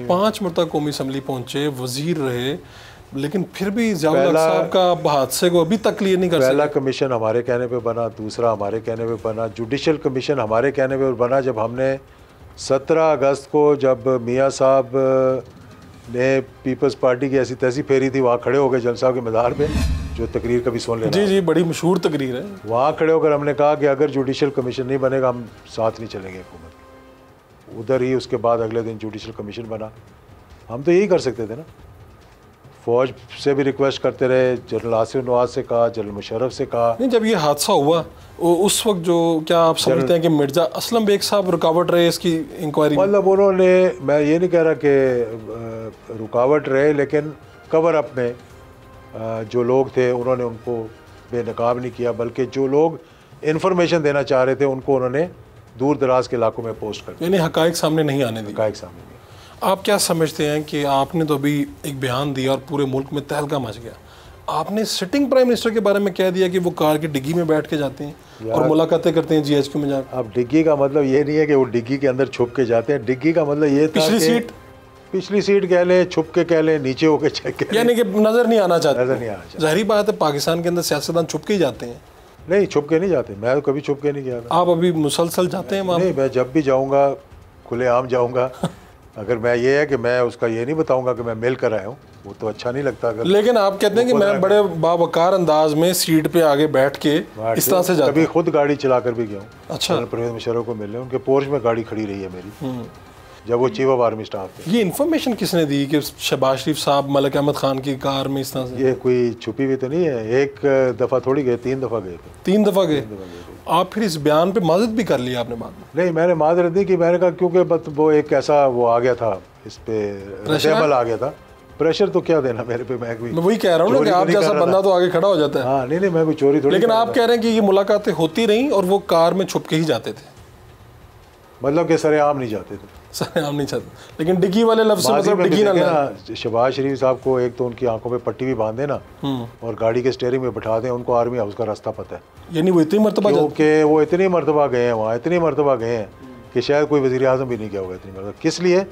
5 मरतबा कौमी असम्बली पहुंचे, वजीर रहे, लेकिन फिर भी ज़िया-उल-हक साहब का हादसे को अभी तक क्लियर नहीं कर सके। पहला कमीशन हमारे कहने पे बना, दूसरा हमारे कहने पे बना, जुडिशल कमीशन हमारे कहने पे बना। जब हमने 17 अगस्त को जब मियाँ साहब ने पीपल्स पार्टी की ऐसी तैसी फेरी थी, वहाँ खड़े हो गए जलसा के मैदान पे, जो तकरीर कभी सुन लेना। जी जी, बड़ी मशहूर तकरीर है। वहाँ खड़े होकर हमने कहा कि अगर जुडिशल कमीशन नहीं बनेगा हम साथ नहीं चलेंगे हुकूमत के। उधर ही उसके बाद अगले दिन जुडिशल कमीशन बना। हम तो यही कर सकते थे ना, फौज से भी रिक्वेस्ट करते रहे, जनरल आसिफ नवाज से कहा, जनरल मुशर्रफ से कहा। नहीं, जब ये हादसा हुआ उस वक्त जो क्या आप समझते हैं कि मिर्ज़ा असलम बेग साहब रुकावट रहे इसकी इंक्वायरी? मतलब उन्होंने, मैं ये नहीं कह रहा कि रुकावट रहे, लेकिन कवर अप में जो लोग थे उन्होंने उनको बेनकाब नहीं किया, बल्कि जो लोग इन्फॉर्मेशन देना चाह रहे थे उनको उन्होंने दूर दराज के इलाकों में पोस्ट कर दिया। यानी हकाइक सामने नहीं आने दी। हकाइक सामने नहीं। आप क्या समझते हैं कि आपने तो अभी एक बयान दिया और पूरे मुल्क में तहलका मच गया, आपने सिटिंग प्राइम मिनिस्टर के बारे में कह दिया कि वो कार की डिग्गी में बैठ के जाते हैं और मुलाकातें करते हैं GHQ में जाकर। अब डिग्गी का मतलब ये नहीं है कि वो डिग्गी के अंदर छुप के जाते हैं। डिग्गी का मतलब ये था पिछली सीट कह लें, छुप के कह लें, नीचे होकर चेक, यानी कि नजर नहीं आना चाहते। नजर नहीं आना चाहते। जाहिर बात है, पाकिस्तान के अंदर सियासतदान छुप के ही जाते हैं। नहीं, छुप के नहीं जाते, मैं तो कभी छुप के नहीं गया था। आप अभी मुसलसल जाते हैं वहाँ? नहीं, मैं जब भी जाऊँगा खुलेआम जाऊँगा। अगर मैं ये है कि मैं उसका ये नहीं बताऊंगा कि मैं मिल कर आया हूँ, वो तो अच्छा नहीं लगता। अगर लेकिन आप कहते हैं कि मैं बड़े बावकार अंदाज में सीट पे आगे बैठ के इस तरह से जाता हूं। कभी खुद गाड़ी चला कर भी गया हूँ। अच्छा। परवेज़ मुशर्रफ को मिलने उनके पोर्च में गाड़ी खड़ी रही है मेरी, जब वो चीफ ऑफ आर्मी स्टाफ थे। ये इन्फॉर्मेशन किसने दी कि शहबाज शरीफ साहब मलिक अहमद खान की कार में इस तरह से? ये कोई छुपी हुई तो नहीं है, एक दफ़ा थोड़ी गए, 3 दफ़ा गए थे। 3 दफ़ा गए? आप फिर इस बयान पे माजरत भी कर लिया आपने बाद में? नहीं, मैंने माजरत नहीं की। मैंने कहा क्योंकि बस वो एक ऐसा वो आ गया था, इस पे रद्द-ए-अमल आ गया था। प्रेशर तो क्या देना मेरे पे, मैं वही कह रहा हूँ ना कि आप जैसा बंदा तो आगे खड़ा हो जाता है। हाँ, नहीं, मैं कोई चोरी थोड़ी। लेकिन आप कह रहे हैं कि ये मुलाकातें होती रहीं और वो कार में छुप के ही जाते थे, मतलब कि सरेआम नहीं जाते थे। सरेआम नहीं जाते, लेकिन डिग्गी वाले लफ्ज़ से मतलब डिग्गी ना। शहबाज शरीफ साहब को एक तो उनकी आंखों पे पट्टी भी बांध देना और गाड़ी के स्टीयरिंग में बिठा दें, उनको आर्मी हाउस का रास्ता पता है। यानी वो इतनी मरतबा, क्योंकि वो इतनी मरतबा गए हैं वहाँ, इतनी मरतबा गए हैं कि शायद कोई वज़ीर आज़म भी नहीं गया होगा इतनी मरतबा। किस लिए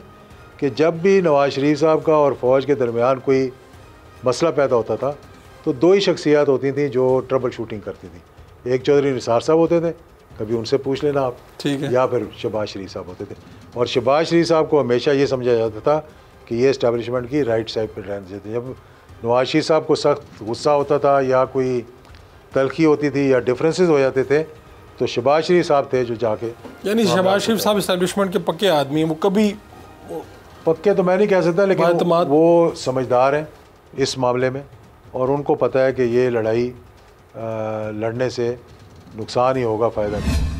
कि जब भी नवाज शरीफ साहब का और फ़ौज के दरमियान कोई मसला पैदा होता था तो 2 ही शख्सियात होती थी जो ट्रबल शूटिंग करती थी। एक चौधरी निसार साहब होते थे, कभी उनसे पूछ लेना आप, ठीक है, या फिर शहबाज शरीफ साहब होते थे। और शहबाज शरीफ साहब को हमेशा ये समझा जाता था कि ये इस्टेब्लिशमेंट की राइट साइड पर रहने देते। जब नवाज शरीफ साहब को सख्त गुस्सा होता था या कोई तलखी होती थी या डिफरेंसेस हो जाते थे तो शहबाज शरीफ साहब थे जो जाके, यानी शहबाज शरीफ साहब इस्टेब्लिशमेंट के पक्के आदमी हैं। वो कभी पक्के तो मैं नहीं कह सकता, लेकिन वो समझदार हैं इस मामले में और उनको पता है कि ये लड़ाई लड़ने से नुकसान ही होगा, फ़ायदा नहीं।